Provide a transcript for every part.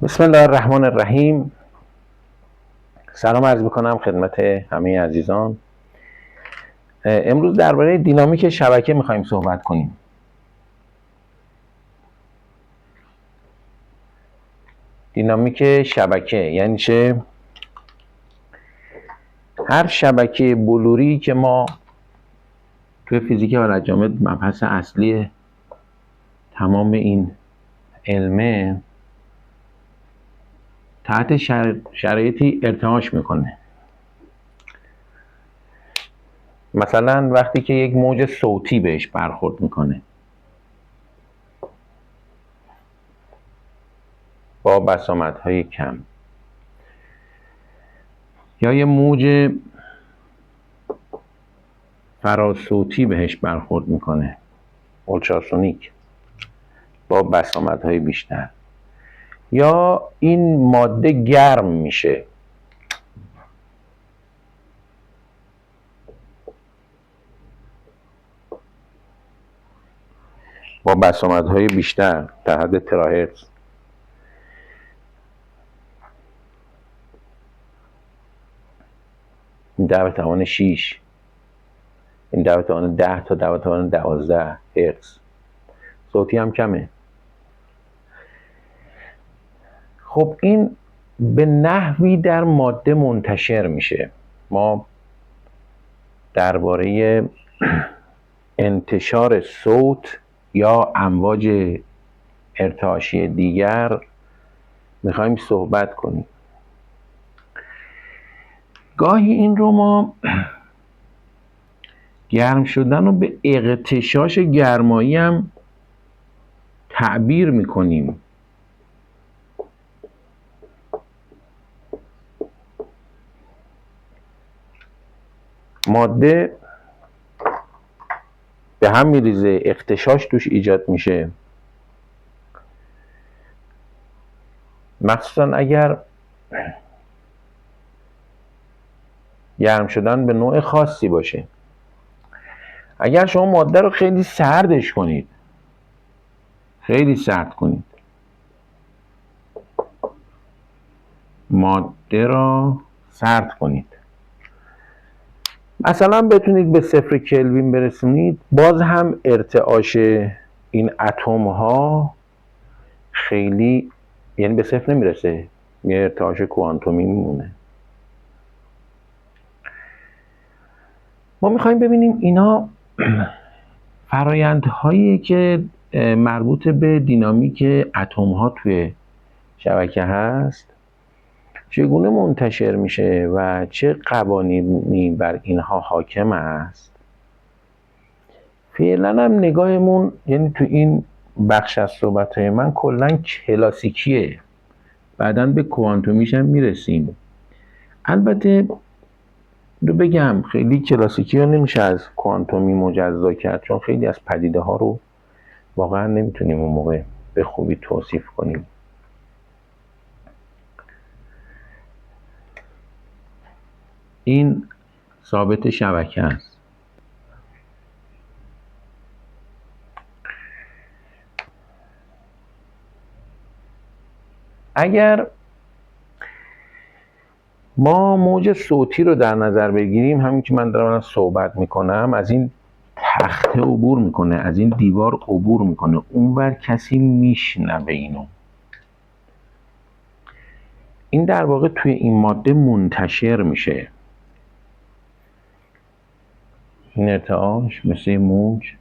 بسم الله الرحمن الرحیم. سلام عرض میکنم خدمت همه عزیزان. امروز درباره دینامیک شبکه میخوایم صحبت کنیم. دینامیک شبکه یعنی چه؟ هر شبکه بلوری که ما توی فیزیک حالت جامد مبحث اصلی تمام این علمه، تحت شرایطی ارتعاش میکنه. مثلا وقتی که یک موج صوتی بهش برخورد میکنه با بسامدهای کم، یا یه موج فراسوتی بهش برخورد میکنه، اولتراسونیک، با بسامدهای بیشتر، یا این ماده گرم میشه با بسامدهای بیشتر در حد تراهرتز، این 10⁻6، این 10⁻10 تا 10⁻12 هرتز. صوتی هم کمه. خب این به نحوی در ماده منتشر میشه. ما درباره انتشار صوت یا امواج ارتعاشی دیگر میخوایم صحبت کنیم. گاهی این رو ما گرم شدن رو به اغتشاش گرمایی هم تعبیر میکنیم. ماده به هم میریزه، اغتشاش توش ایجاد میشه، مخصوصا اگر گرم شدن به نوع خاصی باشه. اگر شما ماده رو خیلی سردش کنید، خیلی سرد کنید، ماده را سرد کنید، مثلا بتونید به 0 کلوین برسونید، باز هم ارتعاش این اتم ها خیلی، یعنی به 0 نمیرسه، یه ارتعاش کوانتومی میمونه. ما میخوایم ببینیم اینا فرایندهایی که مربوط به دینامیک اتم ها توی شبکه هست چگونه منتشر میشه و چه قوانینی بر اینها حاکم است. فعلا هم نگاهمون، یعنی تو این بخش از صحبت‌های من کلا کلاسیکیه، بعداً به کوانتومیش هم میرسیم. البته رو بگم خیلی کلاسیکی رو نمیشه از کوانتومی مجزا کرد، چون خیلی از پدیده ها رو واقعا نمیتونیم اون موقع به خوبی توصیف کنیم. این ثابت شبکه است. اگر ما موج صوتی رو در نظر بگیریم، همین که من دارم صحبت میکنم از این تخته عبور میکنه، از این دیوار عبور میکنه، اونور کسی میشنوه اینو. این در واقع توی این ماده منتشر میشه. این ارتعاش مثل موج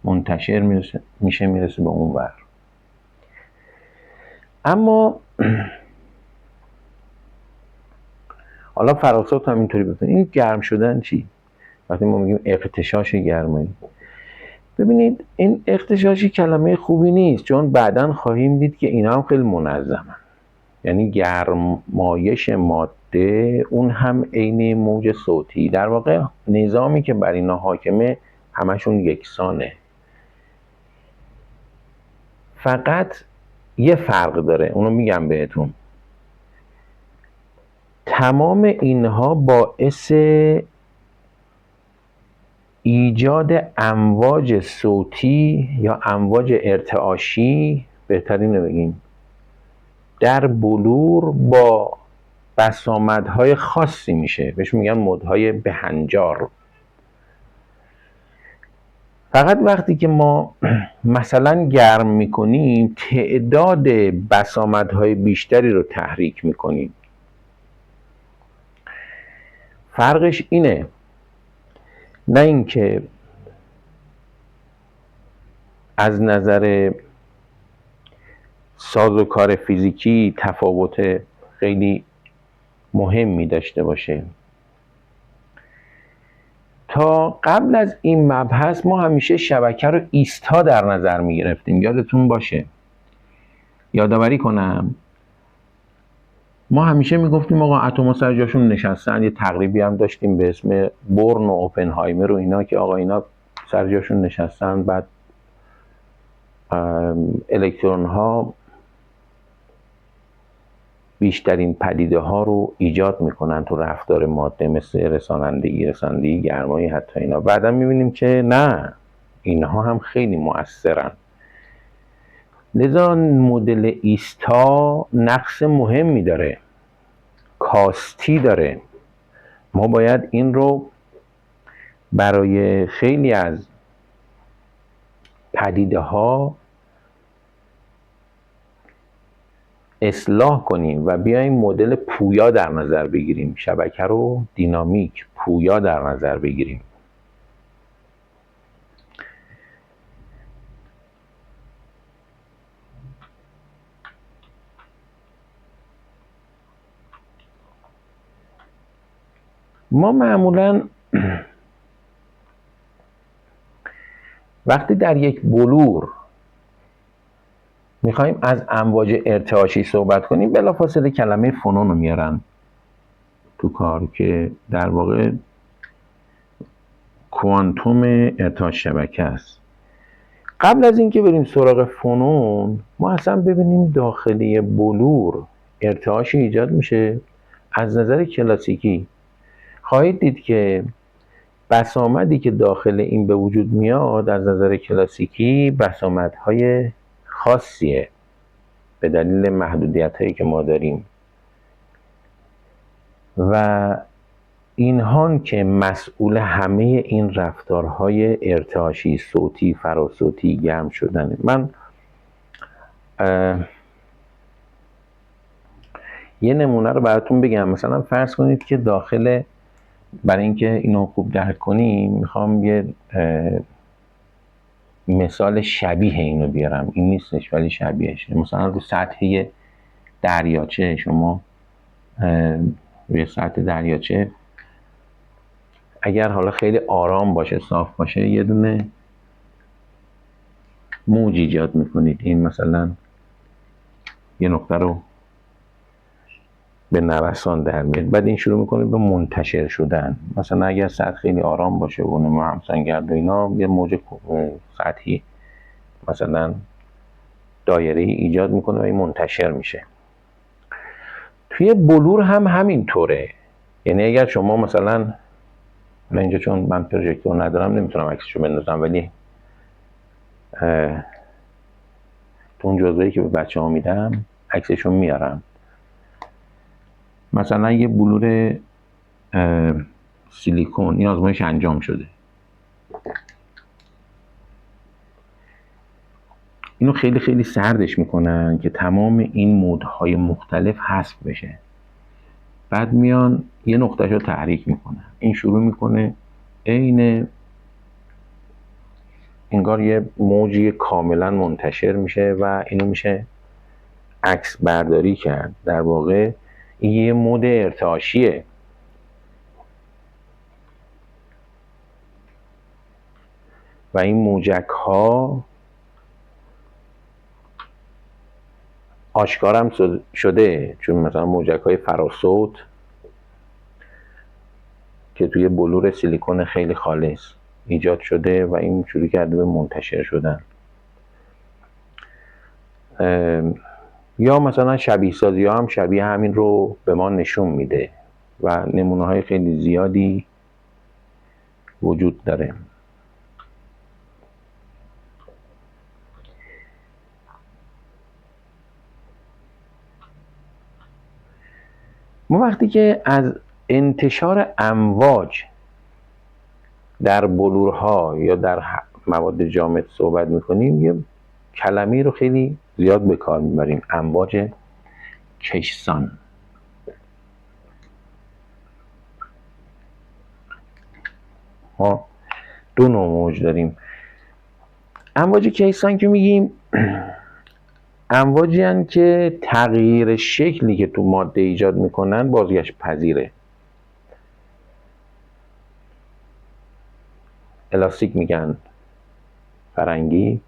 منتشر میرسه به اونور. اما حالا فراسات هم اینطوری ببینید. این گرم شدن چی؟ وقتی ما میگیم اغتشاش گرمایی، ببینید این اغتشاشی کلمه خوبی نیست، چون بعداً خواهیم دید که اینا هم خیلی منظمن. یعنی گرمایش ماده اون هم عین موج صوتی، در واقع نظامی که بر اینا حاکمه همشون یکسانه. فقط یه فرق داره، اونو میگم بهتون. تمام اینها باعث ایجاد امواج صوتی یا امواج ارتعاشی، بهترین رو بگیم، در بلور با بسامدهای خاصی میشه، بهش میگن مدهای بهنجار. فقط وقتی که ما مثلا گرم میکنیم تعداد بسامدهای بیشتری رو تحریک میکنیم. فرقش اینه، نه اینکه از نظر سازوکار فیزیکی تفاوت خیلی مهمی داشته باشه. تا قبل از این مبحث ما همیشه شبکه رو ایستا در نظر می گرفتیم. یادتون باشه، یادآوری کنم، ما همیشه می گفتیم آقا اتم‌ها سر جاشون نشستن. یه تقریبی هم داشتیم به اسم بورن و اوپنهایمر و اینا که آقا اینا سر جاشون نشستن، بعد الکترون ها بیشترین پدیده ها رو ایجاد میکنن تو رفتار ماده، مثل رسانندگی گرمایی، حتی اینا. بعدا میبینیم که نه، اینها هم خیلی مؤثرن. لذا مدل ایستا نقص مهمی داره، کاستی داره. ما باید این رو برای خیلی از پدیده ها اصلاح کنیم و بیایم مدل پویا در نظر بگیریم، شبکه رو دینامیک پویا در نظر بگیریم. ما معمولا وقتی در یک بلور میخوایم از امواج ارتعاشی صحبت کنیم، بلافاصله کلمه فونون رو میارن تو کار که در واقع کوانتوم ارتعاش شبکه است. قبل از اینکه بریم سراغ فونون، ما اصلا ببینیم داخلی بلور ارتعاشی ایجاد میشه. از نظر کلاسیکی خواهید دید که بسامدی که داخل این به وجود میاد از نظر کلاسیکی بسامدهای خاصیه به دلیل محدودیت هایی که ما داریم و اینهان که مسئول همه این رفتارهای ارتعاشی، صوتی، فراسوتی، گرم شدن. من یه نمونه رو براتون بگم. مثلا فرض کنید که داخل، برای اینکه اینو خوب درک کنیم میخوام یه مثال شبیه اینو بیارم، این نیستش ولی شبیهش. مثلا رو سطح دریاچه، شما روی سطح دریاچه اگر حالا خیلی آرام باشه، صاف باشه، یه دونه موج ایجاد میکنید. این مثلا یه نقطه رو به نوسان در میاد، بعد این شروع میکنه به منتشر شدن. مثلا اگر سطح خیلی آرام باشه و نمو همسنگرد و اینا، یه موج سطحی مثلا دایره ایجاد میکنه و این منتشر میشه. توی بلور هم همین طوره. یعنی اگر شما مثلا، اینجا چون من پروژکتور ندارم نمیتونم عکسشو بندازم، ولی تو اون جزوهایی که به بچه ها میدم عکسشو میارم. مثلا یه بلور سیلیکون، این آزمایش انجام شده. اینو خیلی خیلی سردش میکنن که تمام این مودهای مختلف حذف بشه. بعد میان یه نقطهشو تحریک میکنن، این شروع میکنه عین انگار یه موجی کاملا منتشر میشه و اینو میشه عکس برداری کرد. در واقع این یه مود ارتعاشیه و این موجک ها آشکارم شده، چون مثلا موجک های فراسوت که توی بلور سیلیکون خیلی خالص ایجاد شده و این شروع کرده به منتشر شدن. یا مثلا شبیه سازی ها هم شبیه همین رو به ما نشون میده و نمونه های خیلی زیادی وجود داره. ما وقتی که از انتشار امواج در بلورها یا در مواد جامد صحبت میکنیم، یه کلمه رو خیلی زیاد به کار میبریم، امواج کیسان. ما دو نوع موج داریم. امواج کیسان که میگیم امواجی هستند که تغییر شکلی که تو ماده ایجاد میکنن بازگشت پذیره. الاستیک میگن فرنگی.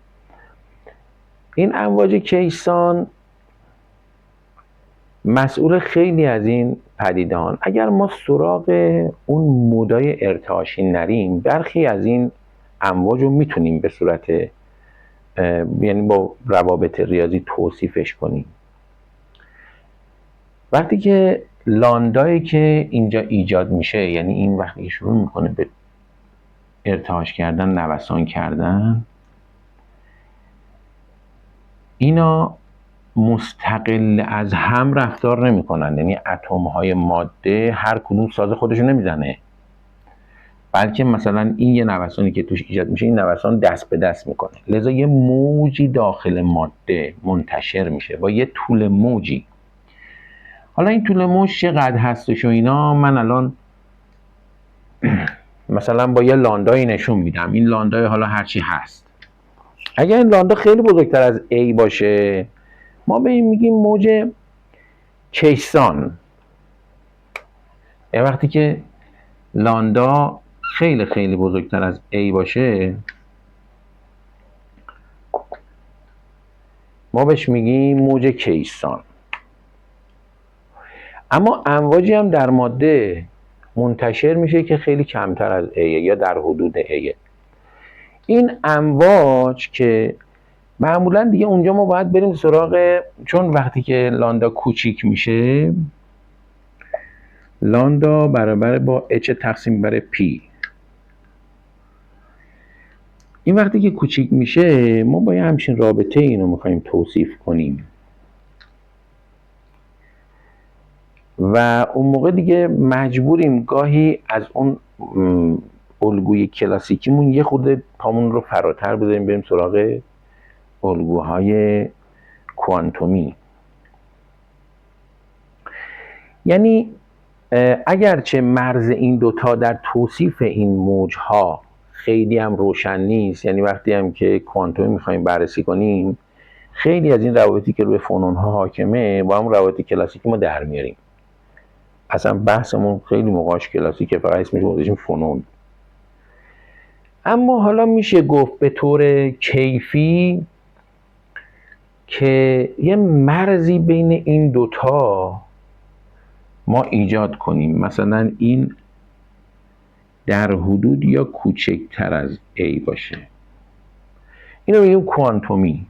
این امواج کیسان مسئول خیلی از این پدیده‌ان. اگر ما سراغ اون مودای ارتعاشی نریم، برخی از این امواج رو میتونیم به صورت یعنی با روابط ریاضی توصیفش کنیم. وقتی که لاندایی که اینجا ایجاد میشه، یعنی این وقتی شروع میکنه به ارتعاش کردن، نوسان کردن، اینا مستقل از هم رفتار نمی کنن. یعنی اتم های ماده هر کدوم ساز خودشو نمیزنه، بلکه مثلا این یه نوسانی که توش ایجاد میشه، این نوسان دست به دست میکنه، لذا یه موجی داخل ماده منتشر میشه با یه طول موجی. حالا این طول موج چقدر هستش و اینا من الان مثلا با یه لاندایی نشون میدم. این لاندای حالا هرچی هست، اگر این لاندا خیلی بزرگتر از A باشه، ما به این میگیم موج کیسان. وقتی که لاندا خیلی خیلی بزرگتر از A باشه، ما بهش میگیم موج کیسان. اما امواجی هم در ماده منتشر میشه که خیلی کمتر از A یا در حدود A. این امواج که معمولا دیگه اونجا ما باید بریم سراغ، چون وقتی که لاندا کوچیک میشه، لاندا برابر با H تقسیم بر P، این وقتی که کوچیک میشه ما با یه همچین رابطه اینو میخوایم توصیف کنیم و اون موقع دیگه مجبوریم گاهی از اون الگوی کلاسیکیمون یه خورده پامون رو فراتر بذاریم، بریم سراغ الگوهای کوانتومی. یعنی اگرچه مرز این دوتا در توصیف این موجها خیلی هم روشن نیست، یعنی وقتی هم که کوانتومی میخوایم بررسی کنیم خیلی از این روابطی که روی فونون‌ها حاکمه با هم روابط کلاسیکی ما در میاریم. اصلا بحثمون خیلی موقعش کلاسیکه، فقط اسمش رو گذاشتیم فونون. اما حالا میشه گفت به طور کیفی که یه مرزی بین این دوتا ما ایجاد کنیم، مثلا این در حدود یا کوچکتر از A باشه، اینو میگیم کوانتومی،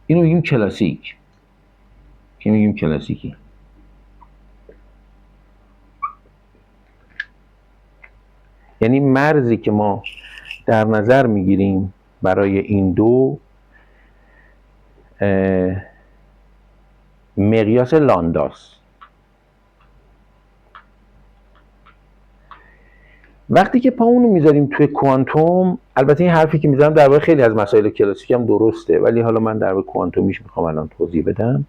اینو میگیم کلاسیک، که میگیم کلاسیکی. یعنی مرزی که ما در نظر میگیریم برای این دو مقیاس لانداست. وقتی که پامونو میذاریم توی کوانتوم، البته این حرفی که میزنم در واقع خیلی از مسائل کلاسیک هم درسته، ولی حالا من در واقع کوانتومیش میخوام الان توضیح بدم.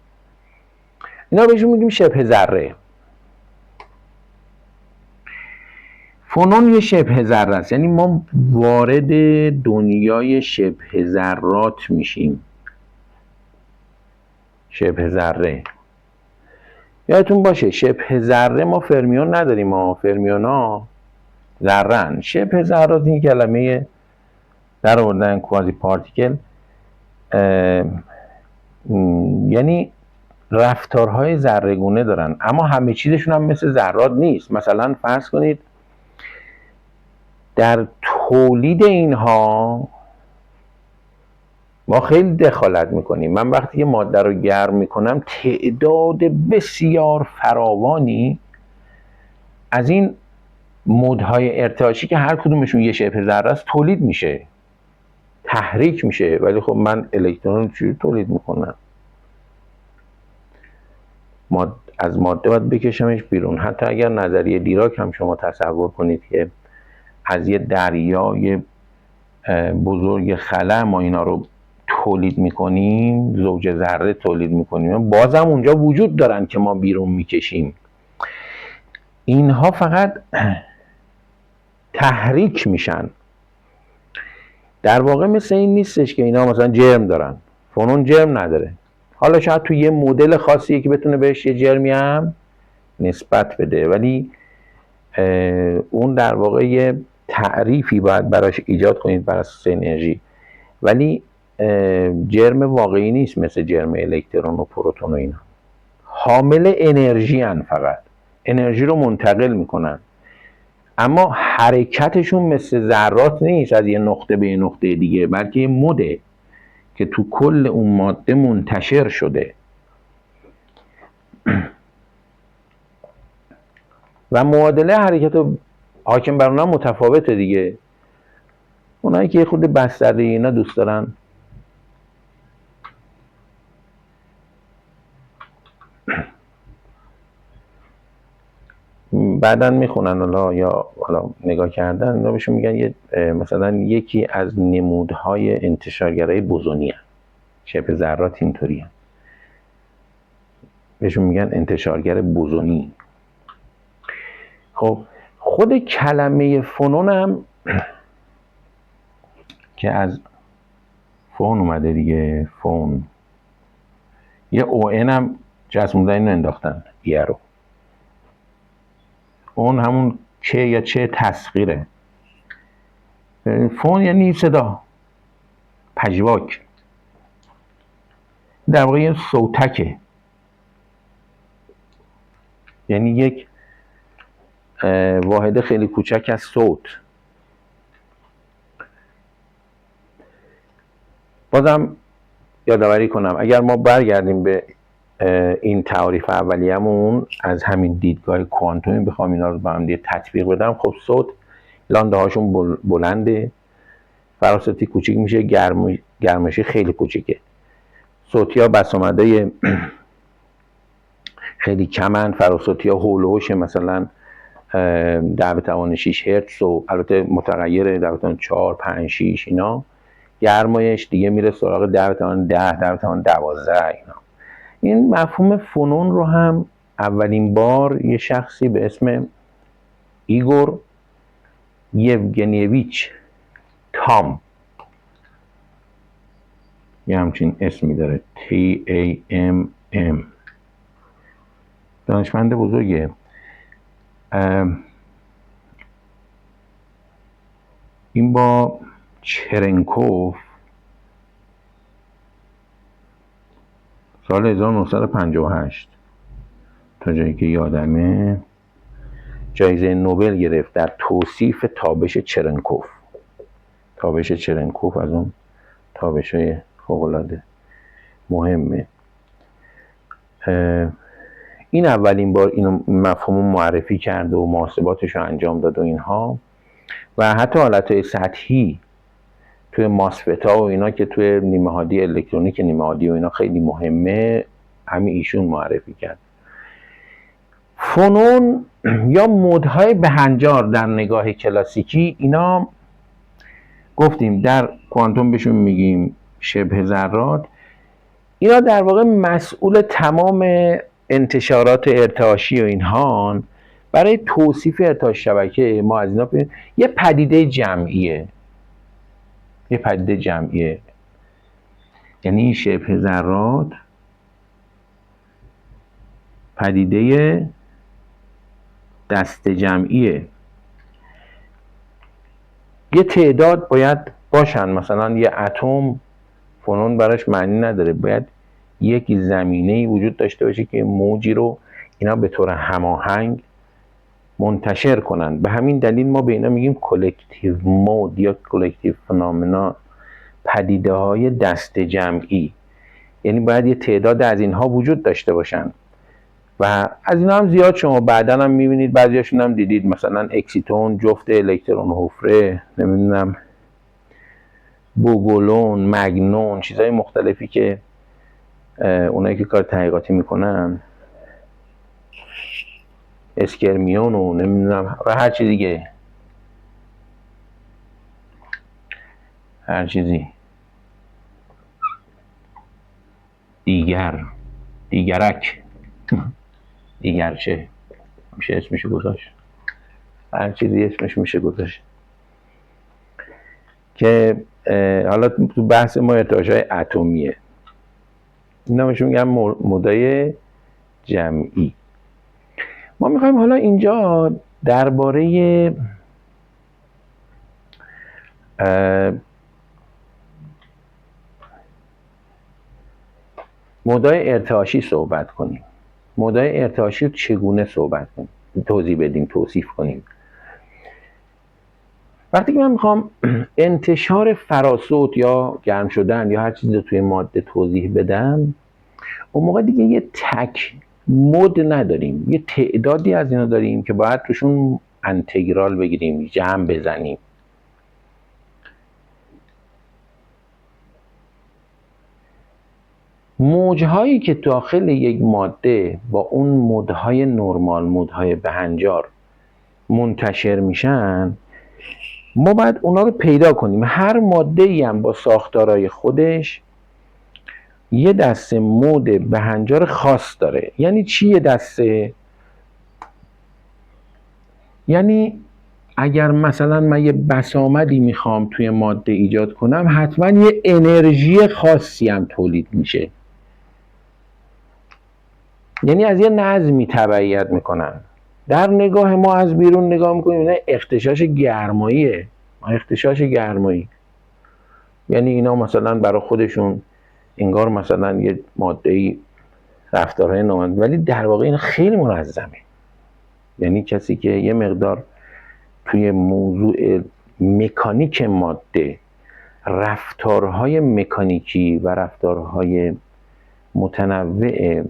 اینا بهشون میگیم شبه ذره. فونون یه شبه ذره است، یعنی ما وارد دنیای شبه ذرات میشیم. شبه ذره یادتون باشه شبه ذره ما فرمیون نداریم، ما فرمیونا ذره‌اند. شبه ذرات این کلمه در آوردن کوازی پارتیکل، یعنی رفتارهای ذره‌گونه دارن، اما همه چیزشون هم مثل ذرات نیست. مثلا فرض کنید در تولید اینها ما خیلی دخالت میکنیم. من وقتی که ماده رو گرم میکنم تعداد بسیار فراوانی از این مودهای ارتعاشی که هر کدومشون یه شبه ذره است تولید میشه، تحریک میشه. ولی خب من الکترون رو چجوری تولید میکنم؟ از ماده باید بکشمش بیرون. حتی اگر نظریه دیراک هم شما تصور کنید که از یه دریای بزرگ خلا ما اینا رو تولید میکنیم، زوج ذره تولید میکنیم، بازم اونجا وجود دارن که ما بیرون میکشیم. اینها فقط تحریک میشن. در واقع مثل این نیستش که اینا مثلا جرم دارن. فنون جرم نداره. حالا شاید تو یه مدل خاصیه که بتونه بهش یه جرمی هم نسبت بده، ولی اون در واقع یه تعریفی باید براش ایجاد کنید بر اساس انرژی، ولی جرم واقعی نیست مثل جرم الکترون و پروتون و اینا. حامل انرژی هن، فقط انرژی رو منتقل میکنن، اما حرکتشون مثل ذرات نیست از یه نقطه به یه نقطه دیگه، بلکه یه مده که تو کل اون ماده منتشر شده. و معادله حرکت حاکم بر اونها متفاوته دیگه. اونایی که خود بسترده اینا دوست دارن بعدن میخونن یا حالا نگاه کردن، اینا بهشون میگن یه مثلا یکی از نمودهای انتشارگرای بوزونی هست. شبه ذرات اینطوری هست، بهشون میگن انتشارگر بوزونی. خب خود کلمه فنون هم که از فون اومده دیگه، فون، یه او ان هم جسموندن اینو انداختن یه رو، اون همون که یا چه تسخیره. فون یعنی صدا، پژواک، در واقع یه صوتکه، یعنی یک واحد خیلی کوچک از صوت. بازم یادآوری کنم اگر ما برگردیم به این تعاریف اولیه‌مون از همین دیدگاه کوانتومی بخوام اینا رو با هم دیگه تطبیق بدم، خب صوت لانده هاشون بلنده، فراستی کوچیک میشه، گرمشی خیلی کوچیکه. صوتی ها بس آمده خیلی کمن، فراستی ها حول و حوش مثلا 10⁻6 هرتز و البته متغیره 10⁻4 5 6 اینا. گرمایش دیگه میره سراغ 10⁻10 10⁻12 اینا. این مفهوم فنون رو هم اولین بار یه شخصی به اسم ایگور یوگنیویچ تام، یه همچین اسمی داره، TAMM، دانشمند بزرگه، این با چرنکوف سال 1958 تا جایی که یادمه جایزه نوبل گرفت در توصیف تابش چرنکوف. تابش چرنکوف از اون تابش‌های فوق‌العاده مهمه. این اولین بار اینو مفهوم معرفی کرده و محاسباتش رو انجام داد و اینها، و حتی حالتهای سطحی توی ماسفتا و اینا که توی نیمه هادی الکترونیک نیمه هادی و اینا خیلی مهمه، همین ایشون معرفی کرد. فنون یا مودهای بهنجار در نگاه کلاسیکی، اینا گفتیم در کوانتوم بهشون میگیم شبه ذرات، اینا در واقع مسئول تمام انتشارات ارتعاشی و اینها. برای توصیف ارتعاش شبکه ما از اینا یه پدیده جمعیه، یعنی شبه ذرات پدیده دست جمعیه. یه تعداد باید باشن، مثلا یه اتم فنون براش معنی نداره، باید یک زمینه‌ای وجود داشته باشه که موجی رو اینا به طور هماهنگ منتشر کنن. به همین دلیل ما به اینا میگیم کلکتیو مود یا کلکتیو فنومنا، پدیده های دست جمعی. یعنی باید یه تعداد از اینها وجود داشته باشن و از اینا هم زیاد شما بعداً هم میبینید، بعضیاشون هم دیدید، مثلا اکسیتون، جفت الکترون حفره، نمیدونم بوگولون، مگنون، چیزهای مختلفی که اونایی که کار تحقیقاتی میکنن اسکرمیون و نمیدونم و هر چیز دیگه، هر چیزی دیگرک، دیگرچه میشه اسمشو گذاشت، هر چیزی اسمش میشه گذاشت. که حالا تو بحث ما ارتعاش‌های اتمیه، اینا بهش میگن مدای جمعی. ما میخوایم حالا اینجا درباره مدای ارتعاشی صحبت کنیم. مدای ارتعاشی چگونه صحبت کنیم، توضیح بدیم، توصیف کنیم. وقتی که من میخوام انتشار فراسود یا گرم شدن یا هر چیزی رو توی ماده توضیح بدم، اون موقع دیگه یه تک مد نداریم، یه تعدادی از اینا داریم که باید توشون انتگرال بگیریم، جمع بزنیم. موجهایی که داخل یک ماده با اون مدهای نرمال، مدهای بهنجار منتشر میشن، ما باید اونا رو پیدا کنیم. هر ماده‌ای هم با ساختارهای خودش یه دسته مود بهنجار خاص داره. یعنی چی یه دسته؟ یعنی اگر مثلا من یه بسامدی میخوام توی ماده ایجاد کنم، حتما یه انرژی خاصی هم تولید میشه. یعنی از یه نظمی تبعیت میکنن. در نگاه ما از بیرون نگاه میکنیم اینا اغتشاش گرماییه، اغتشاش گرمایی. یعنی اینا مثلا برای خودشون انگار مثلا یه ماده‌ای رفتارهای نامنظم، ولی در واقع اینا خیلی منظمه. یعنی کسی که یه مقدار توی موضوع مکانیک ماده، رفتارهای مکانیکی و رفتارهای متنوع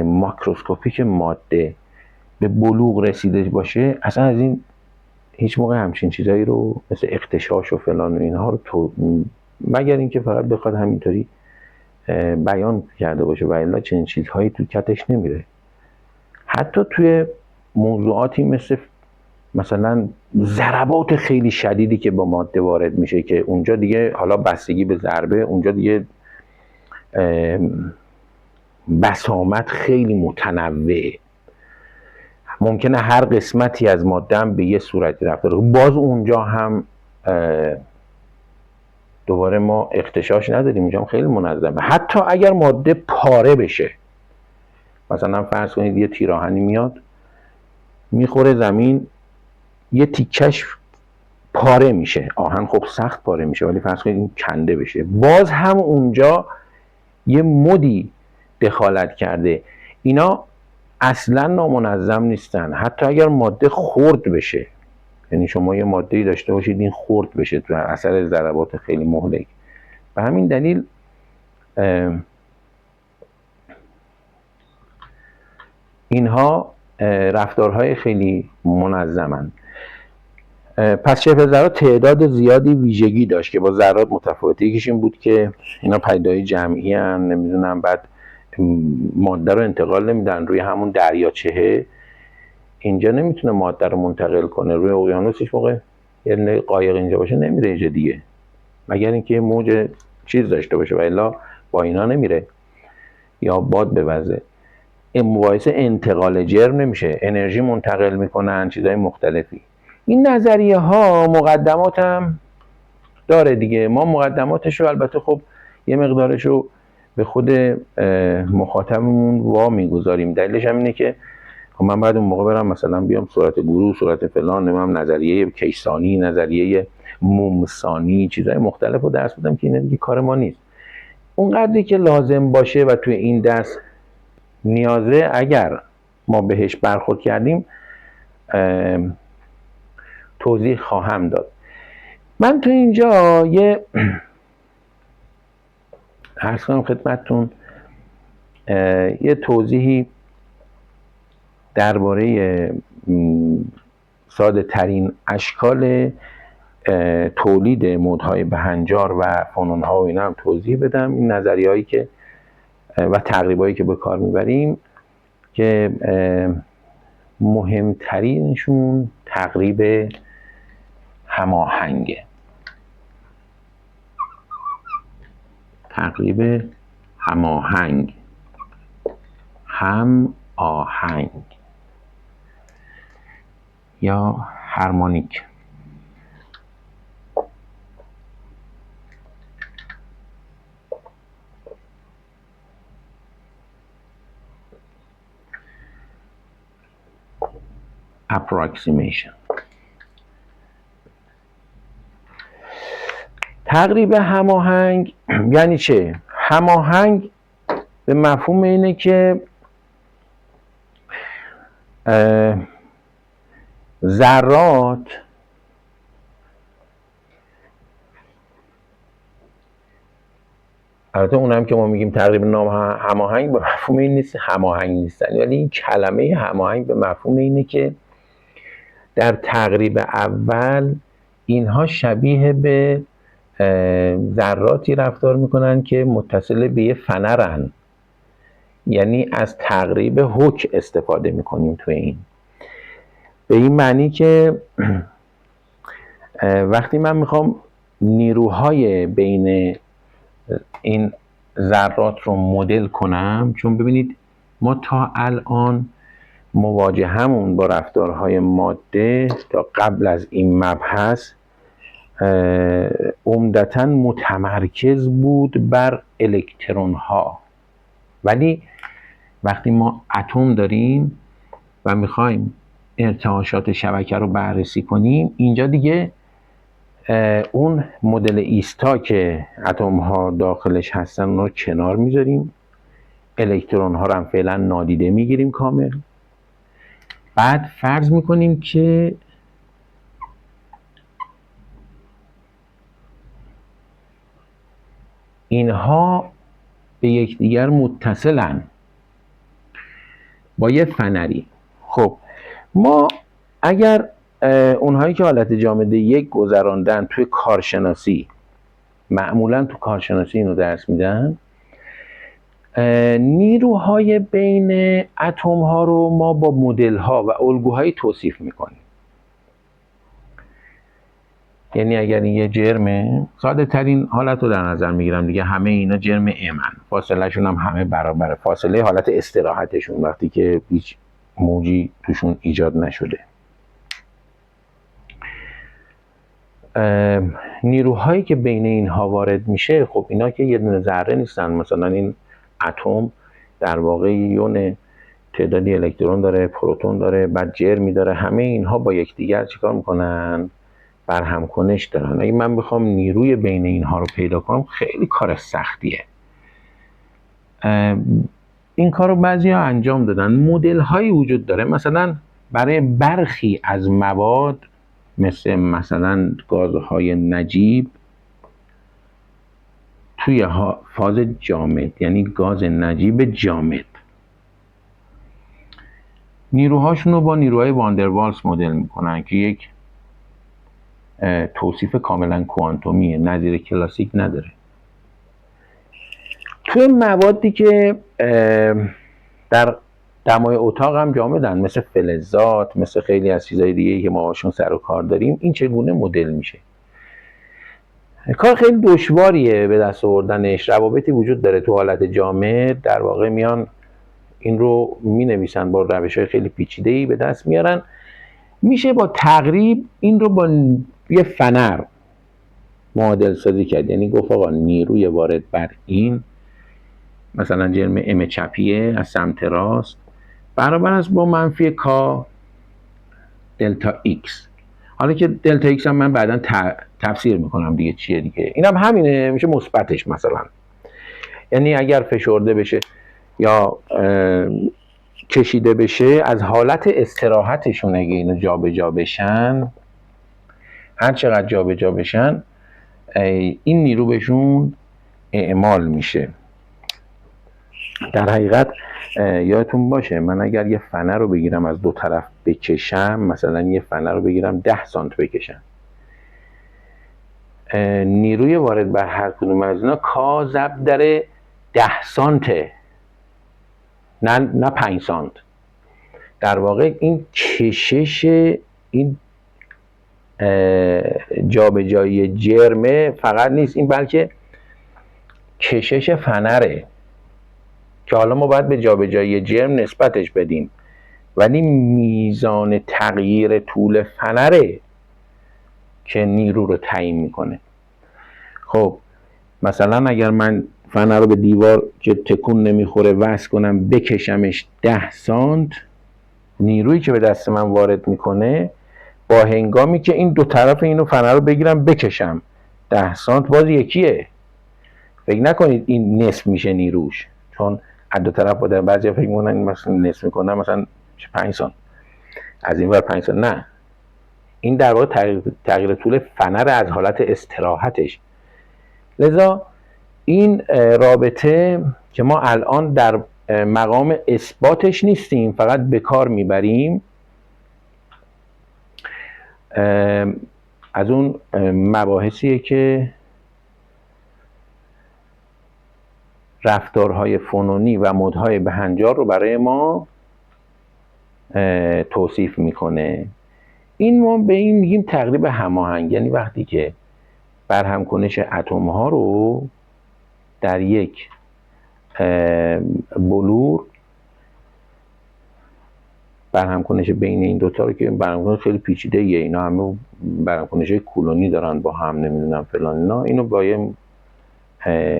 ماکروسکوپیک ماده به بلوغ رسیده باشه، اصلا از این هیچ موقع همچین چیزایی رو مثل اغتشاش و فلان و اینها رو مگر اینکه فقط بخواد همینطوری بیان کرده باشه، و الا چنین چیزهایی تو کتش نمیره. حتی توی موضوعاتی مثلا ضربات خیلی شدیدی که با ماده وارد میشه، که اونجا دیگه حالا بستگی به ضربه، اونجا دیگه بسامد خیلی متنوعه. ممکنه هر قسمتی از ماده هم به یه صورتی رفتار کنه، باز اونجا هم دوباره ما اغتشاش نداریم، اونجا هم خیلی منظمه. حتی اگر ماده پاره بشه، مثلا فرض کنید یه تیراهنی میاد میخوره زمین، یه تیکش پاره میشه، آهن خب سخت پاره میشه، ولی فرض کنید این کنده بشه، باز هم اونجا یه مدی دخالت کرده. اینا اصلا نامنظم نیستن. حتی اگر ماده خرد بشه، یعنی شما یه ماده‌ای داشته باشید این خرد بشه تو اثر ضربات خیلی مهلک، به همین دلیل اینها رفتارهای خیلی منظمن. پس شبه ذرات تعداد زیادی ویژگی داشت که با ذرات متفاوته. یکیش این بود که اینا پدیده‌های جمعی ان، نمیدونم، بعد ماده رو انتقال نمیدن روی همون دریاچهه، اینجا نمیتونه ماده رو منتقل کنه روی اقیانوس. هیچ موقع یه قایق اینجا باشه نمیره اینجا دیگه، مگر اینکه موج چیز داشته باشه، و الا با اینا نمیره یا باد بوزه. این مباحثه انتقال جرم نمیشه، انرژی منتقل میکنن، چیزهای مختلفی. این نظریه ها مقدمات هم داره دیگه. ما مقدماتش رو البته خب یه مقدارش رو به خود مخاطبمون وا میگذاریم. دلیلش هم اینه که من بعد اون موقع برم مثلا بیام صورت گروه، صورت فلان، نمیم نظریه کیسانی، نظریه مومسانی، چیزهای مختلف رو درس بدم که اینا دیگه کار ما نیست. اون قدری که لازم باشه و توی این درس نیازه، اگر ما بهش برخورد کردیم توضیح خواهم داد. من تو اینجا یه عرض کنم خدمتتون یه توضیحی درباره ساده ترین اشکال تولید مدهای بهنجار و فانون‌ها و اینا هم توضیح بدم. این نظریه‌هایی که و تقریبایی که به کار میبریم که مهمترینشون تقریب هماهنگه. تقریب هماهنگ، هم آهنگ یا هارمونیک. approximation. تقریب هماهنگ یعنی چه؟ هماهنگ به مفهوم اینه که ذرات البته اونم که ما میگیم تقریب هماهنگ به مفهوم این نیست هماهنگ نیستن، ولی این کلمه هماهنگ به مفهوم اینه که در تقریب اول اینها شبیه به ذراتی رفتار میکنن که متصل به یه فنرن، یعنی از تقریب حک استفاده میکنیم توی این، به این معنی که وقتی من میخوام نیروهای بین این ذرات رو مدل کنم، چون ببینید ما تا الان مواجهمون با رفتارهای ماده تا قبل از این مبحث عمدتاً متمرکز بود بر الکترون ها، ولی وقتی ما اتم داریم و میخوایم ارتعاشات شبکه رو بررسی کنیم، اینجا دیگه اون مدل ایستا که اتم ها داخلش هستن اون رو کنار میذاریم، الکترون ها رو هم فعلا نادیده میگیریم کامل. بعد فرض میکنیم که اینها به یکدیگر متصلن با یه فنری. خب ما اگر اونهایی که حالت جامد یک گذراندن توی کارشناسی، معمولا تو کارشناسی اینو درس میدن، نیروهای بین اتم ها رو ما با مدل ها و الگوهایی توصیف میکنیم. یعنی اگر این یه جرمه، ساده ترین حالت رو در نظر میگیرم دیگه، همه اینا جرم امن، فاصله شون هم همه برابره، فاصله حالت استراحتشون وقتی که هیچ موجی توشون ایجاد نشده. نیروهایی که بین اینها وارد میشه، خب اینا که یه دونه ذره نیستن، مثلا این اتم در واقع یون تعدادی الکترون داره، پروتون داره، بعد جرمی داره، همه اینها با یکدیگر چیکار میکنن؟ برهم کنش دارن. اگه من بخوام نیروی بین اینها رو پیدا کنم خیلی کار سختیه. این کار رو بعضیا انجام دادن. مدل هایی وجود داره، مثلا برای برخی از مواد مثلا گازهای نجیب توی فاز جامد، یعنی گاز نجیب جامد، نیروهاشون رو با نیروهای واندروالس مدل میکنن که یک توصیف کاملا کوانتومیه، نظیر کلاسیک نداره. توی موادی که در دمای اتاق هم جامدن، مثل فلزات، مثل خیلی از چیزهای دیگه که ما باشون سر و کار داریم، این چگونه مدل میشه؟ کار خیلی دشواریه به دست آوردنش. روابطی وجود داره تو حالت جامد، در واقع میان این رو می نویسن با روش‌های خیلی پیچیده‌ای به دست میارن. میشه با تقریب این رو با یه فنر معادل سازی کرد، یعنی گفت آقا نیروی وارد بر این مثلا جرم ام چپیه از سمت راست برابر است با منفی کا دلتا ایکس. حالا که دلتا ایکس هم من بعدا تفسیر میکنم دیگه چیه دیگه، این هم همینه، میشه مثبتش مثلا. یعنی اگر فشرده بشه یا کشیده بشه، از حالت استراحتشون اگه اینو جا به جا بشن، هر چقدر جا به جا بشن، این نیرو بهشون اعمال میشه. در حقیقت یادتون باشه من اگر یه فنر رو بگیرم از دو طرف بکشم، مثلا یه فنر رو بگیرم 10 سانت بکشم، نیروی وارد بر هر کدوم از اینا کا ضرب در 10 سانته، نه 5 سانت. در واقع این کشش این جابجایی جرمه فقط نیست این، بلکه کشش فنره که حالا ما باید به جابجایی جرم نسبتش بدیم، ولی میزان تغییر طول فنره که نیرو رو تعیین میکنه. خب مثلا اگر من فنر رو به دیوار که تکون نمیخوره وصل کنم بکشمش 10 سانت، نیرویی که به دست من وارد میکنه با هنگامی که این دو طرف اینو فنر رو بگیرم بکشم 10 سانت باز یکیه. فکر نکنید این نصف میشه نیروش، چون از دو طرف بوده. بعضیا فکر میکنن مثلا نصف میکنن مثلا 5 سانت از این ور 5 سانت، نه، این در واقع تغییر طول فنر از حالت استراحتش. لذا این رابطه که ما الان در مقام اثباتش نیستیم، فقط به کار میبریم، از اون مباحثیه که رفتارهای فنونی و مدهای بهنجار رو برای ما توصیف میکنه. این ما به این میگیم تقریب هماهنگ، یعنی وقتی که برهمکنش اتم ها رو در یک بلور، برهمکنش بین این دوتا رو که برهمکنش خیلی پیچیده ایه، اینا همه برهمکنش کولونی دارن با هم، نمیدونم فلان اینا، اینو با یه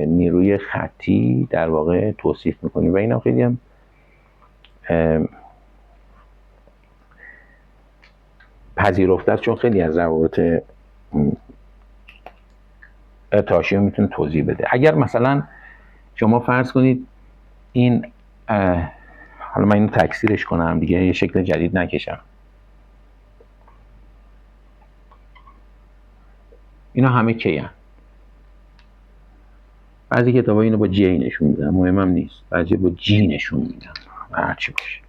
نیروی خطی در واقع توصیف میکنیم و اینا خیلی هم پذیرفته است، چون خیلی از روابط ارتعاشی رو میتونه توضیح بده. اگر مثلا شما فرض کنید این حالا من اینو تکثیرش کنم دیگه، یه شکل جدید نکشم، اینا همه کیان؟ بعضی کتابا اینو با جی نشون میدن، مهمم نیست، بعضی با جی نشون میدن، هرچی باشه.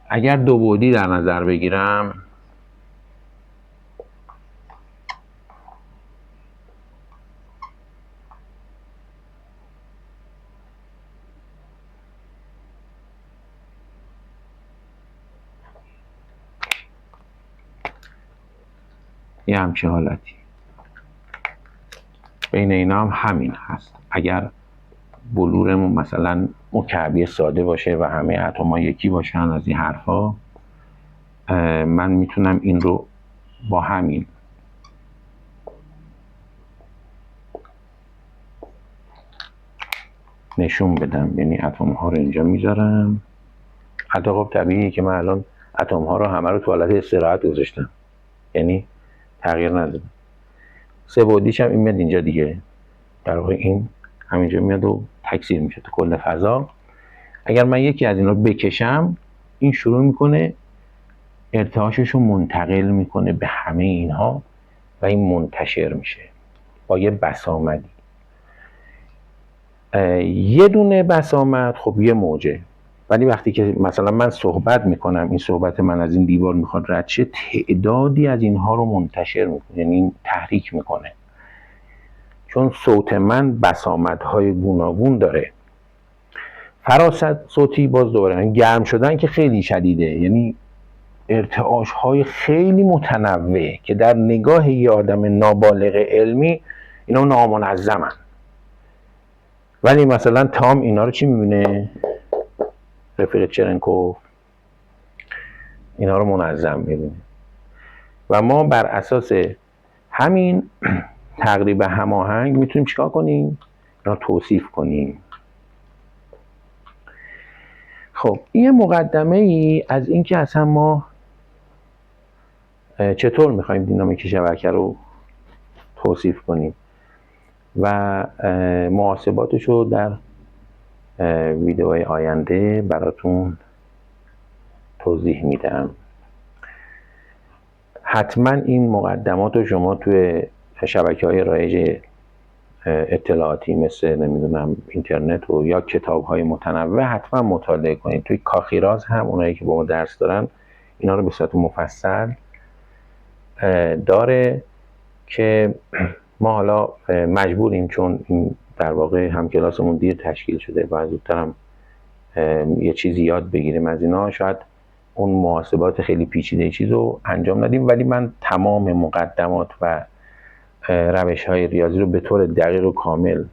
اگر دو بعدی در نظر بگیرم، یه همچه حالتی بین اینا هم همین هست. اگر بلورمون مثلا مکعبی ساده باشه و همه اتم‌ها یکی باشن از این حرفا، من میتونم این رو با همین نشون بدم. یعنی اتم ها رو اینجا میذارم. حتی خب طبیعیه که من الان اتم ها رو همه رو تو حالت استراحت گذاشتم، یعنی تغییر ندادم. سه بعدیش هم این میاد اینجا دیگه، در واقع این همینجا میاد و تکثیر میشه تو کل فضا. اگر من یکی از اینا رو بکشم، این شروع میکنه ارتعاشش رو منتقل میکنه به همه اینها و این منتشر میشه با یه بسامدی. یه دونه بسامد خب یه موجه، ولی وقتی که مثلا من صحبت میکنم، این صحبت من از این دیوار میخواد رد شه، تعدادی از اینها رو منتشر میکنه، یعنی تحریک میکنه، چون صوت من بسامدهای گوناگون داره. فراست صوتی باز دوباره گرم شدن که خیلی شدیده، یعنی ارتعاش های خیلی متنوع که در نگاه یه آدم نابالغ علمی اینا نامنظمن، ولی مثلا تام اینا رو چی میبینه؟ رفیق چرنکوف اینا رو منظم میبینه. و ما بر اساس همین تقریب هماهنگ میتونیم چیکار کنیم؟ اینا توصیف کنیم. خب این مقدمه ای از اینکه اصلا ما چطور میخوایم دینامیک شبکه رو توصیف کنیم و محاسباتش رو در ویدیوهای آینده براتون توضیح میدم. حتما این مقدمات رو شما توی شبکه‌های رایج اطلاعاتی مثل نمیدونم اینترنت و یا کتاب‌های متنوع حتما مطالعه کنید. توی کاخیراز هم اونایی که با ما درس دارن اینا رو به صورت مفصل داره که ما حالا مجبوریم، چون این در واقع هم کلاسمون دیر تشکیل شده و زودتر هم یه چیزی یاد بگیریم از اینا. شاید اون محاسبات خیلی پیچیده چیز رو انجام ندیم، ولی من تمام مقدمات و روش‌های ریاضی رو به طور دقیق و کامل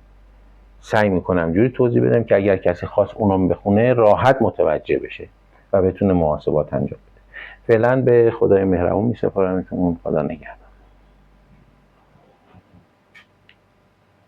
سعی میکنم جوری توضیح بدم که اگر کسی خواست اونم بخونه راحت متوجه بشه و بتونه محاسبات انجام بده. فعلا به خدای مهربون میسپارمتون. خدا نگهدار.